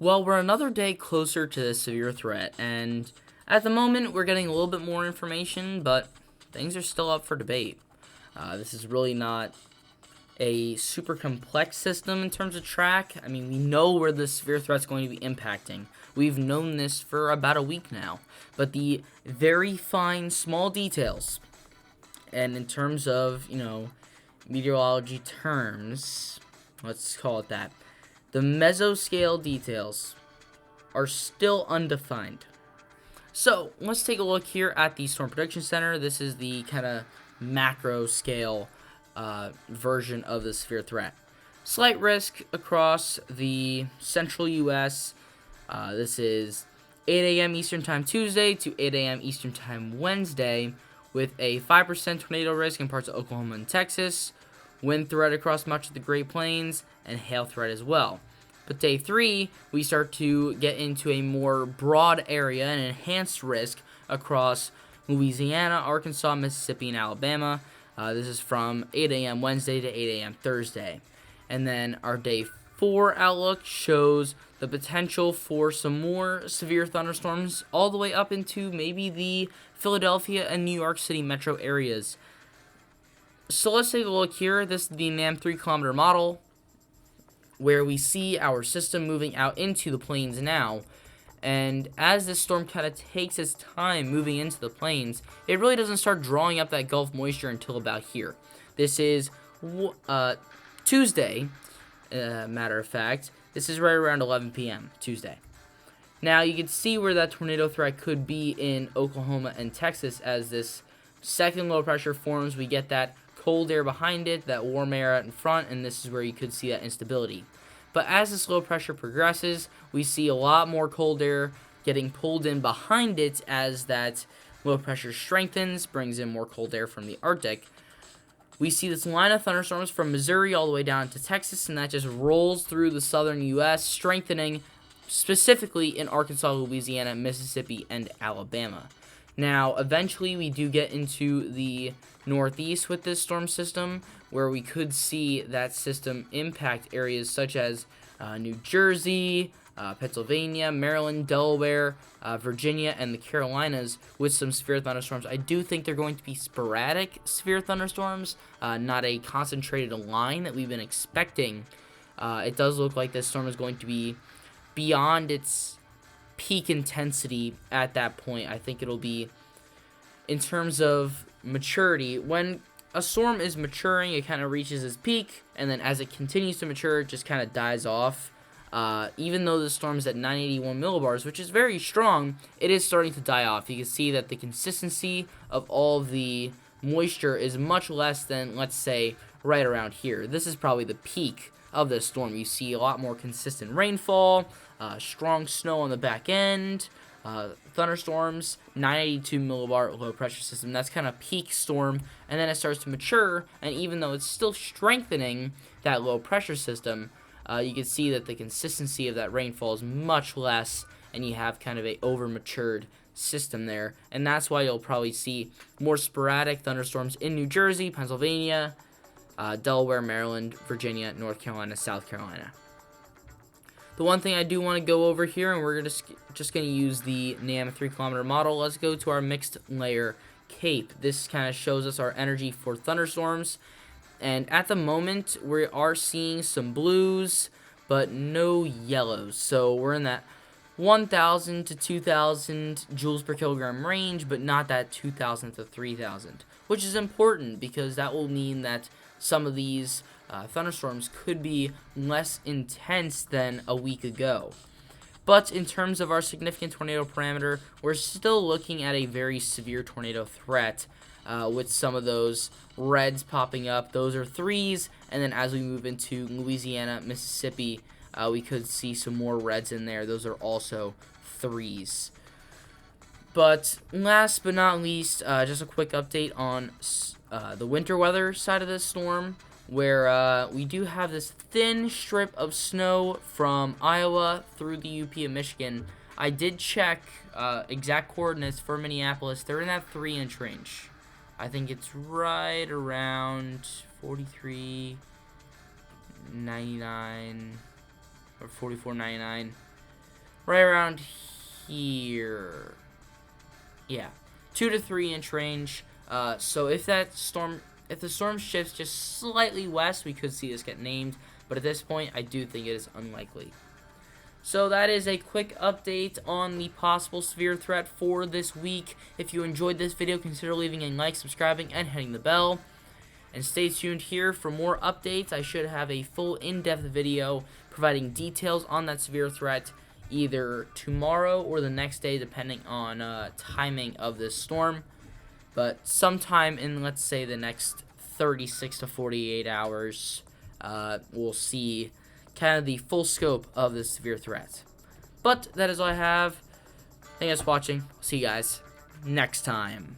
Well, we're another day closer to this severe threat, and at the moment we're getting a little bit more information, but things are still up for debate. This is really not a super complex system in terms of track. I mean, we know where the severe threat's going to be impacting. We've known this for about a week now, but the very fine, small details, and in terms of, meteorology terms, let's call it that, the mesoscale details are still undefined. So let's take a look here at the Storm Prediction Center. This is the kind of macro scale version of the severe threat. Slight risk across the central U.S. This is 8 a.m. Eastern Time Tuesday to 8 a.m. Eastern Time Wednesday, with a 5% tornado risk in parts of Oklahoma and Texas, wind threat across much of the Great Plains, and hail threat as well. But day 3, we start to get into a more broad area and enhanced risk across Louisiana, Arkansas, Mississippi, and Alabama. This is from 8 a.m. Wednesday to 8 a.m. Thursday. And then our day 4 outlook shows the potential for some more severe thunderstorms all the way up into maybe the Philadelphia and New York City metro areas. So let's take a look here. This is the NAM 3-kilometer model, where we see our system moving out into the plains now. And as this storm kind of takes its time moving into the plains, it really doesn't start drawing up that Gulf moisture until about here. This is Tuesday, matter of fact. This is right around 11 p.m. Tuesday. Now you can see where that tornado threat could be in Oklahoma and Texas. As this second low pressure forms, we get that cold air behind it, that warm air out in front, and this is where you could see that instability. But as this low pressure progresses, we see a lot more cold air getting pulled in behind it as that low pressure strengthens, brings in more cold air from the Arctic. We see this line of thunderstorms from Missouri all the way down to Texas, and that just rolls through the southern U.S., strengthening specifically in Arkansas, Louisiana, Mississippi, and Alabama. Now, eventually, we do get into the northeast with this storm system, where we could see that system impact areas such as New Jersey, Pennsylvania, Maryland, Delaware, Virginia, and the Carolinas with some severe thunderstorms. I do think they're going to be sporadic severe thunderstorms, not a concentrated line that we've been expecting. It does look like this storm is going to be beyond its peak intensity at that point. I think it'll be, in terms of maturity, when a storm is maturing, it kind of reaches its peak, and then as it continues to mature, it just kind of dies off. Even though the storm is at 981 millibars, which is very strong, it is starting to die off. You can see that the consistency of all of the moisture is much less than, let's say, right around here. This is probably the peak of this storm. You see a lot more consistent rainfall, strong snow on the back end, thunderstorms, 982 millibar low pressure system. That's kind of peak storm, and then it starts to mature, and even though it's still strengthening that low pressure system, you can see that the consistency of that rainfall is much less, and you have kind of a over-matured system there, and that's why you'll probably see more sporadic thunderstorms in New Jersey, Pennsylvania, Delaware, Maryland, Virginia, North Carolina, South Carolina. The one thing I do want to go over here, and we're just going to use the NAM 3-kilometer model. Let's go to our mixed layer cape. This kind of shows us our energy for thunderstorms. And at the moment, we are seeing some blues, but no yellows. So we're in that 1,000 to 2,000 joules per kilogram range, but not that 2,000 to 3,000, which is important because that will mean that some of these thunderstorms could be less intense than a week ago. But in terms of our significant tornado parameter, we're still looking at a very severe tornado threat, with some of those reds popping up. Those are 3s, and then as we move into Louisiana, Mississippi, we could see some more reds in there. Those are also 3s. But last but not least, just a quick update on the winter weather side of this storm, where we do have this thin strip of snow from Iowa through the UP of Michigan. I did check exact coordinates for Minneapolis. They're in that 3-inch range. I think it's right around 43.99 or 44.99. right around here. Yeah, 2 to 3 inch range. So if the storm shifts just slightly west, we could see this get named. But at this point, I do think it is unlikely. So that is a quick update on the possible severe threat for this week. If you enjoyed this video, consider leaving a like, subscribing, and hitting the bell. And stay tuned here for more updates. I should have a full in-depth video providing details on that severe threat either tomorrow or the next day, depending on timing of this storm. But sometime in, let's say, the next 36 to 48 hours, we'll see kind of the full scope of this severe threat. But that is all I have. Thank you guys for watching. See you guys next time.